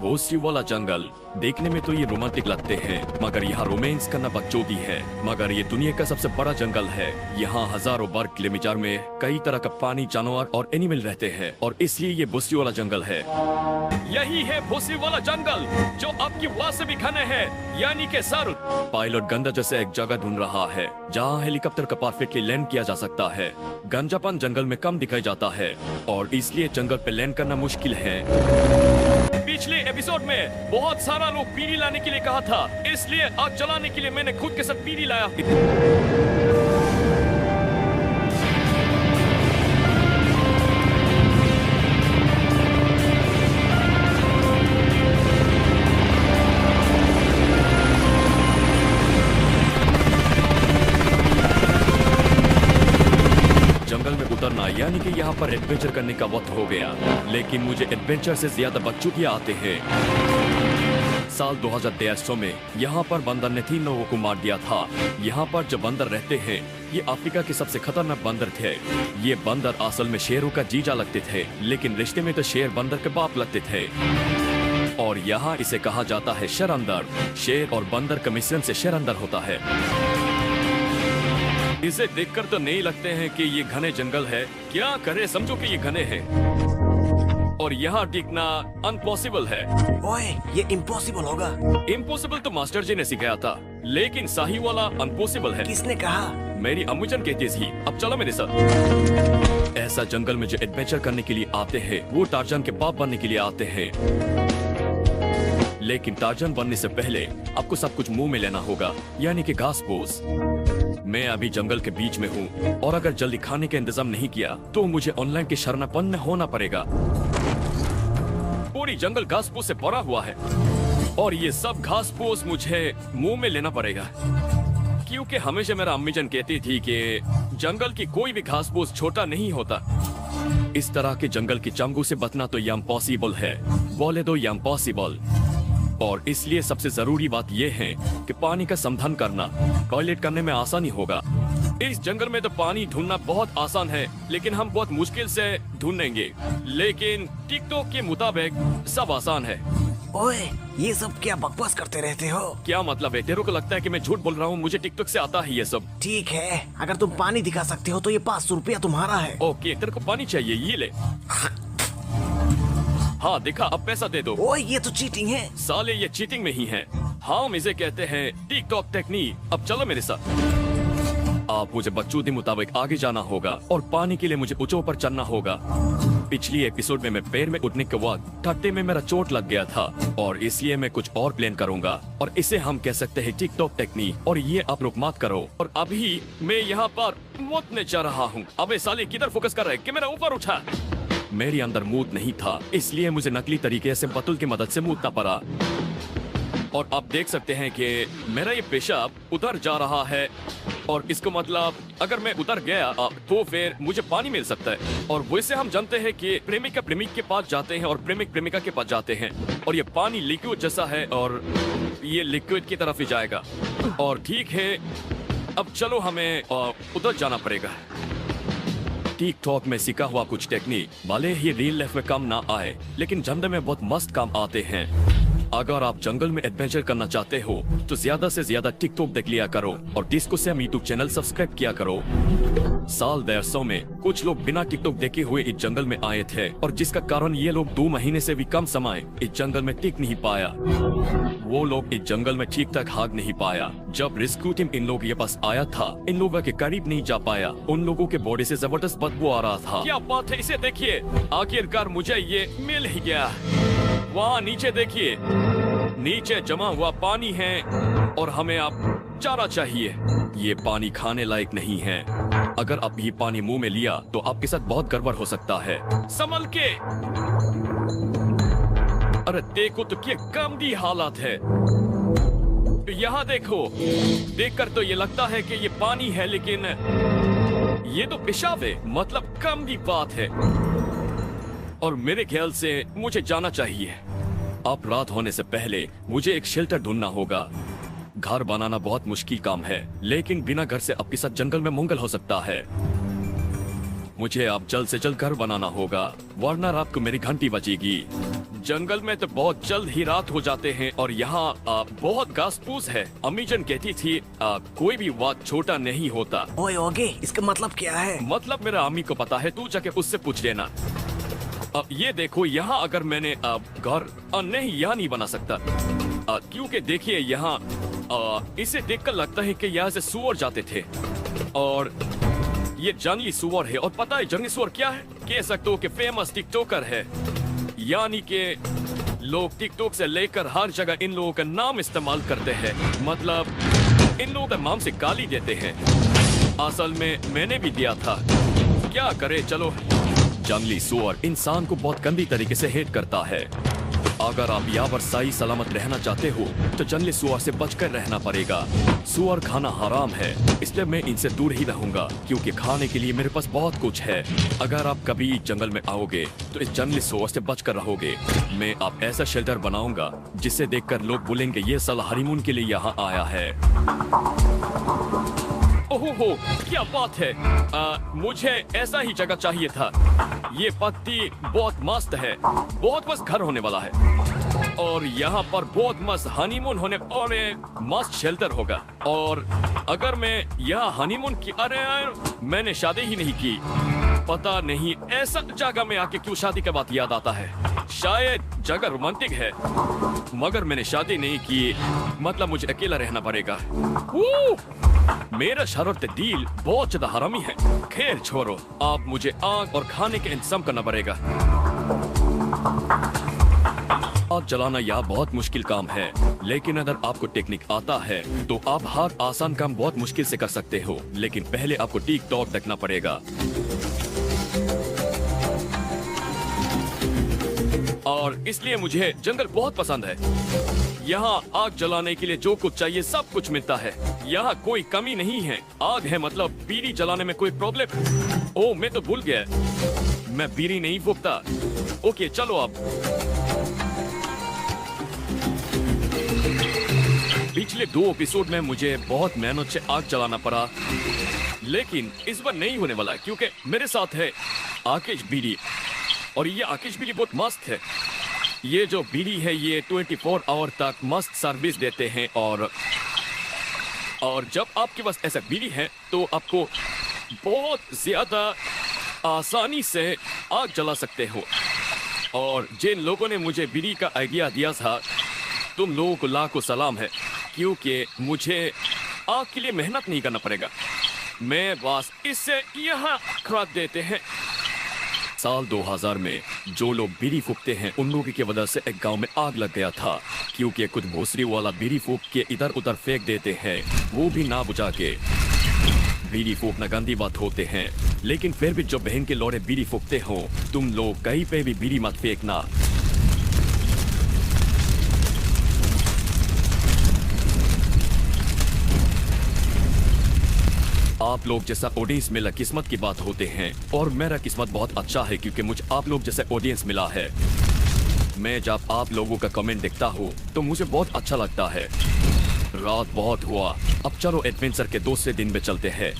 भोसरी वाला जंगल देखने में तो ये रोमांटिक लगते हैं, मगर यहाँ रोमांस करना बकचोदी है। मगर ये दुनिया का सबसे बड़ा जंगल है। यहाँ हजारों वर्ग किलोमीटर में कई तरह का पानी, जानवर और एनिमल रहते हैं, और इसलिए ये भोसरी वाला जंगल है। यही है भोसरी वाला जंगल, जो आपकी आवाज से भी घने है, यानी के सर। पायलट गंजा जैसे एक जगह ढूंढ रहा है जहाँ हेलीकॉप्टर का परफेक्टली लैंड किया जा सकता है। गंजापन जंगल में कम दिखाई जाता है और इसलिए जंगल पे लैंड करना मुश्किल है। पिछले एपिसोड में बहुत सारा लोग पीढ़ी लाने के लिए कहा था, इसलिए आग जलाने के लिए मैंने खुद के साथ पीढ़ी लाया। जंगल में उतरना यानी कि यहाँ पर एडवेंचर करने का वक्त हो गया, लेकिन मुझे एडवेंचर से ज्यादा बकचोदियां आते हैं। साल 2013 में यहाँ पर बंदर ने 3 लोगों को मार दिया था। यहाँ पर जो बंदर रहते हैं ये अफ्रीका के सबसे खतरनाक बंदर थे। ये बंदर असल में शेरों का जीजा लगते थे, लेकिन रिश्ते में तो शेर बंदर के बाप लगते थे। और यहाँ इसे कहा जाता है शरंदर। शेर और बंदर का मिश्रण से शरंदर होता है। इसे देखकर तो नहीं लगते हैं कि ये घने जंगल है। क्या करे, समझो कि ये घने हैं और यहाँ टिकना अनपॉसिबल है। ओए, ये इम्पॉसिबल होगा। इम्पॉसिबल तो मास्टर जी ने सिखाया था, लेकिन सही वाला अनपॉसिबल है। किसने कहा? मेरी अम्मूजान कहती थी। अब चलो मेरे साथ। ऐसा जंगल में जो एडवेंचर करने के लिए आते हैं वो टार्जन के बाप बनने के लिए आते हैं, लेकिन टार्जन बनने से पहले आपको सब कुछ मुंह में लेना होगा, यानी कि घास फूस। मैं अभी जंगल के बीच में हूँ और अगर जल्दी खाने का इंतजाम नहीं किया तो मुझे ऑनलाइन के शरणापन्न में होना पड़ेगा। पूरी जंगल घास फूस से भरा हुआ है और ये सब घास फूस मुझे मुंह में लेना पड़ेगा, क्योंकि हमेशा मेरा अम्मीजान कहती थी कि जंगल की कोई भी घास फूस छोटा नहीं होता। इस तरह के जंगल की चंगू से बचना तो ये इम्पॉसिबल है, बोले दो ये इम्पॉसिबल। और इसलिए सबसे जरूरी बात यह है कि पानी का संधान करना। टॉयलेट करने में आसानी होगा। इस जंगल में तो पानी ढूंढना बहुत आसान है, लेकिन हम बहुत मुश्किल से ढूंढेंगे। लेकिन टिकटॉक के मुताबिक सब आसान है। ओए, ये सब क्या बकवास करते रहते हो? क्या मतलब है? तेरे को लगता है कि मैं झूठ बोल रहा हूँ? मुझे टिकटॉक से आता है ये सब। ठीक है, अगर तुम पानी दिखा सकते हो तो ये 500 रुपया तुम्हारा है। ओके, तेरे को पानी चाहिए, ये ले। हाँ दिखा, अब पैसा दे दो। ओए, ये तो चीटिंग है। साले ये चीटिंग में ही है। हम इसे कहते हैं टिकटॉक टेक्निक। अब चलो मेरे साथ। आप मुझे बकचोदी मुताबिक आगे जाना होगा और पानी के लिए मुझे ऊंचों पर चढ़ना होगा। पिछली एपिसोड में मैं पैर में उठने के वक्त ठट्टे में मेरा चोट लग गया था और इसलिए मैं कुछ और प्लान करूंगा और इसे हम कह सकते हैं टिकटॉक टेक्निक। और ये आप लोग मत करो। और अभी मैं यहाँ पर मुतने जा रहा हूँ। अबे साले किधर फोकस कर रहे हैं कि मेरा ऊपर उठा? मेरे अंदर मूत नहीं था, इसलिए मुझे नकली तरीके से बतुल की मदद से मूतना पड़ा। और आप देख सकते हैं कि मेरा ये पेशाब उधर जा रहा है और इसको मतलब अगर मैं उधर गया तो फिर मुझे पानी मिल सकता है। और वैसे हम जानते हैं कि प्रेमिका प्रेमिक के पास जाते हैं और प्रेमिक प्रेमिका के पास जाते हैं और ये पानी लिक्विड जैसा है और ये लिक्विड की तरफ ही जाएगा। और ठीक है, अब चलो हमें उधर जाना पड़ेगा। टिकटॉक में सीखा हुआ कुछ टेक्निक भले ही रियल लाइफ में काम ना आए, लेकिन जंगल में बहुत मस्त काम आते हैं। अगर आप जंगल में एडवेंचर करना चाहते हो तो ज्यादा से ज्यादा टिकटॉक देख लिया करो और disco Sam YouTube channel subscribe किया करो। साल 150 में कुछ लोग बिना टिकटॉक देखे हुए इस जंगल में आए थे और जिसका कारण ये लोग 2 महीने से भी कम समय इस जंगल में टिक नहीं पाया। वो लोग इस जंगल में ठीक तक भाग नहीं पाया। जब रेस्क्यू टीम इन लोगों के पास आया था, इन लोगों के करीब नहीं जा पाया। उन लोगों के बॉडी से जबरदस्त बदबू आ रहा था। क्या बात है, इसे देखिए, आखिरकार मुझे ये मिल ही गया। वहाँ नीचे देखिए, नीचे जमा हुआ पानी है और हमें अब चारा चाहिए। ये पानी खाने लायक नहीं है। अगर आप ये पानी मुंह में लिया तो आपके साथ बहुत गड़बड़ हो सकता है। संभल के। अरे देखो तो क्या गंदी हालत है। यहाँ देखो, देखकर तो ये लगता है कि ये पानी है, लेकिन ये तो पेशाब है। मतलब गंदी बात है और मेरे ख्याल से मुझे जाना चाहिए। अब रात होने से पहले मुझे एक शेल्टर ढूंढना होगा। घर बनाना बहुत मुश्किल काम है, लेकिन बिना घर से आपके साथ जंगल में मंगल हो सकता है। मुझे अब जल्द से जल्द घर बनाना होगा, वरना रात को मेरी घंटी बजेगी। जंगल में तो बहुत जल्द ही रात हो जाते हैं और यहाँ बहुत घास फूस है। अम्मी जान कहती थी कोई भी बात छोटा नहीं होता। ओए ओगे, इसका मतलब क्या है? मतलब मेरा अम्मी को पता है, तू जाके उससे पूछ लेना। अब ये देखो, यहाँ अगर मैंने घर नहीं यहाँ नहीं बना सकता, क्योंकि देखिए यहाँ इसे देखकर लगता है कि यहाँ से सुअर जाते थे और ये जंगली सुअर है। और पता है जंगली सुअर क्या है? कह सकते हो कि फेमस टिकटॉकर है, यानी कि लोग टिकटॉक से लेकर हर जगह इन लोगों का नाम इस्तेमाल करते हैं, मतलब इन लोगों का नाम से गाली देते हैं। असल में मैंने भी दिया था, क्या करे। चलो, जंगली सुअर इंसान को बहुत गंदी तरीके से हेट करता है। अगर आप यहाँ पर सही सलामत रहना चाहते हो तो जंगली सुअर से बचकर रहना पड़ेगा। सुअर खाना हराम है, इसलिए मैं इनसे दूर ही रहूंगा, क्योंकि खाने के लिए मेरे पास बहुत कुछ है। अगर आप कभी जंगल में आओगे तो इस जंगली सुअर से बचकर रहोगे। मैं आप ऐसा शेल्टर बनाऊंगा जिसे देखकर लोग बोलेंगे ये साला हनीमून के लिए यहाँ आया है। ओहो, क्या बात है। मुझे ऐसा ही जगह चाहिए था। ये पत्ती बहुत मस्त है, बहुत मस्त घर होने वाला है और यहाँ पर बहुत मस्त हनीमून होने और एक मस्त शेल्टर होगा। और अगर मैं यहाँ हनीमून की, अरे मैंने शादी ही नहीं की, पता नहीं ऐसा जगह में आके क्यों शादी का बात याद आता है। शायद जगह रोमांटिक है, मगर मैंने शादी नहीं की, मतलब मुझे अकेला रहना पड़ेगा। मेरा शरारत दिल बहुत ज्यादा हरामी है। खैर छोड़ो, आप मुझे आग और खाने का इंतजाम करना पड़ेगा। आग जलाना यह बहुत मुश्किल काम है, लेकिन अगर आपको टेक्निक आता है तो आप हर आसान काम बहुत मुश्किल से कर सकते हो। लेकिन पहले आपको टिकटॉक देखना पड़ेगा। और इसलिए मुझे जंगल बहुत पसंद है। यहाँ आग जलाने के लिए जो कुछ चाहिए सब कुछ मिलता है। यहाँ कोई कमी नहीं है। आग है मतलब बीड़ी जलाने में कोई प्रॉब्लम? ओह, मैं तो भूल गया, मैं बीड़ी नहीं फूकता। ओके चलो अब। पिछले 2 एपिसोड में मुझे बहुत मेहनत से आग जलाना पड़ा, लेकिन इस बार नहीं होने वाला क्योंकि मेरे साथ है आकेश बीड़ी। और ये आकेश बीड़ी बहुत मस्त है। ये जो बीड़ी है ये 24 आवर तक मस्त सर्विस देते हैं और जब आपके पास ऐसा बीड़ी है तो आपको बहुत ज्यादा आसानी से आग जला सकते हो। और जिन लोगों ने मुझे बीड़ी का आइडिया दिया था, तुम लोगों को लाखों सलाम है, क्योंकि मुझे आग के लिए मेहनत नहीं करना पड़ेगा। मैं बस इससे यहाँ खराब देते हैं। साल 2000 में जो लोग बीड़ी फूकते हैं उन लोगों की वजह से एक गांव में आग लग गया था, क्योंकि कुछ भोसरी वाला बीड़ी फूक के इधर उधर फेंक देते हैं, वो भी ना बुझा के। बीड़ी फूकना गंदी बात होते हैं, लेकिन फिर भी जो बहन के लौड़े बीड़ी फूकते हो, तुम लोग कहीं पे भी बीड़ी मत फेंकना। आप लोग जैसा ऑडियंस मिला किस्मत की बात होते हैं, और मेरा किस्मत बहुत अच्छा है क्योंकि मुझे आप लोग जैसे ऑडियंस मिला है। मैं जब आप लोगों का कमेंट देखता हूँ तो मुझे बहुत अच्छा लगता है। रात बहुत हुआ, अब चलो एडवेंचर के दूसरे दिन में चलते हैं।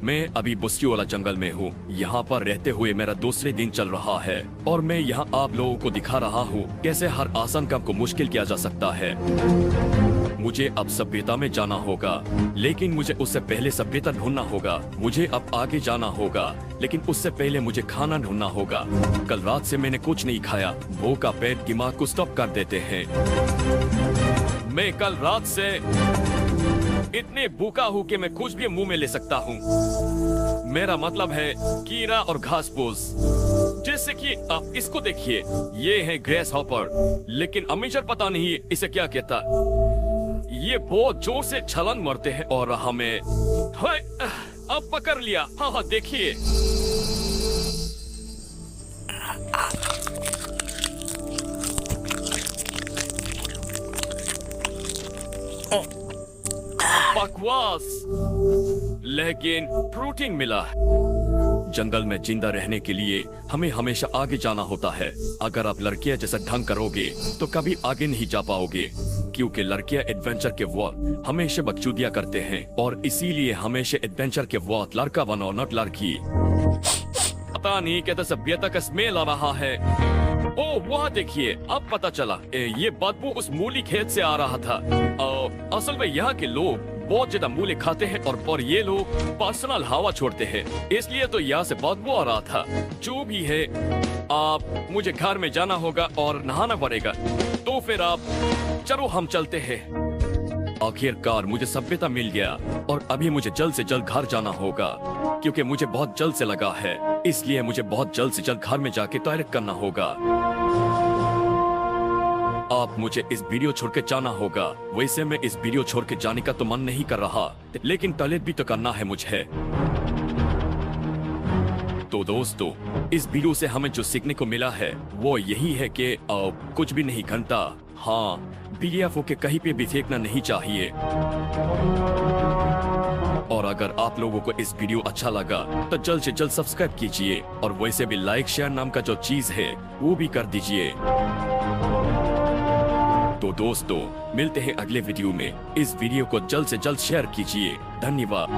मैं अभी बुस्की वाला जंगल में हूँ। यहाँ पर रहते हुए मेरा दूसरे दिन चल रहा है और मैं यहाँ आप लोगों को दिखा रहा हूँ कैसे हर आसान काम को मुश्किल किया जा सकता है। मुझे अब सभ्यता में जाना होगा, लेकिन मुझे उससे पहले सभ्यता ढूंढना होगा। मुझे अब आगे जाना होगा, लेकिन उससे पहले मुझे खाना ढूंढना होगा। कल रात से मैंने कुछ नहीं खाया। भूख का पेट दिमाग को स्टॉप कर देते हैं। मैं कल रात से इतने भूखा हूँ कि मैं कुछ भी मुंह में ले सकता हूँ। मेरा मतलब है कीड़ा और घास फूस। जैसे कि आप इसको देखिए, ये है ग्रेस हॉपर, लेकिन अमीचर पता नहीं इसे क्या कहता। ये बहुत जोर से छलांग मारते हैं और हमें अब पकड़ लिया। हाँ हाँ देखिए, बकवास, लेकिन प्रोटीन मिला। जंगल में जिंदा रहने के लिए हमें हमेशा आगे जाना होता है। अगर आप लड़कियां जैसा ढंग करोगे तो कभी आगे नहीं जा पाओगे, क्योंकि लड़कियां एडवेंचर के वक्त हमेशा बकचोदियां करते हैं और इसीलिए हमेशा एडवेंचर के वक्त लड़का बनो नट लड़की। पता नहीं कहता सभ्यता का स्मेल आ रहा है। ओ वहाँ देखिए, अब पता चला ये बदबू उस मूली खेत से आ रहा था। असल में यहाँ के लोग बहुत ज्यादा मूली खाते हैं और ये लोग पर्सनल हवा छोड़ते हैं, इसलिए तो यहाँ से बदबू आ रहा था। जो भी है, आप मुझे घर में जाना होगा और नहाना पड़ेगा, तो फिर आप चलो हम चलते हैं। आखिरकार मुझे सभ्यता मिल गया और अभी मुझे जल्द से जल्द घर जाना होगा, क्योंकि मुझे बहुत जल्द से लगा है, इसलिए मुझे बहुत जल्द से जल्द घर में जाके टॉयलेट करना होगा। आप मुझे इस वीडियो छोड़ के जाना होगा। वैसे मैं इस वीडियो छोड़ के जाने का तो मन नहीं कर रहा, लेकिन टॉयलेट भी तो करना है मुझे। तो दोस्तों, इस वीडियो से हमें जो सीखने को मिला है वो यही है कि कुछ भी नहीं घंटा, हाँ, बीएफओ के कहीं पे भी फेंकना नहीं चाहिए। और अगर आप लोगों को इस वीडियो अच्छा लगा तो जल्द से जल्द सब्सक्राइब कीजिए, और वैसे भी लाइक शेयर नाम का जो चीज है वो भी कर दीजिए। तो दोस्तों, मिलते हैं अगले वीडियो में। इस वीडियो को जल्द से जल्द शेयर कीजिए। धन्यवाद।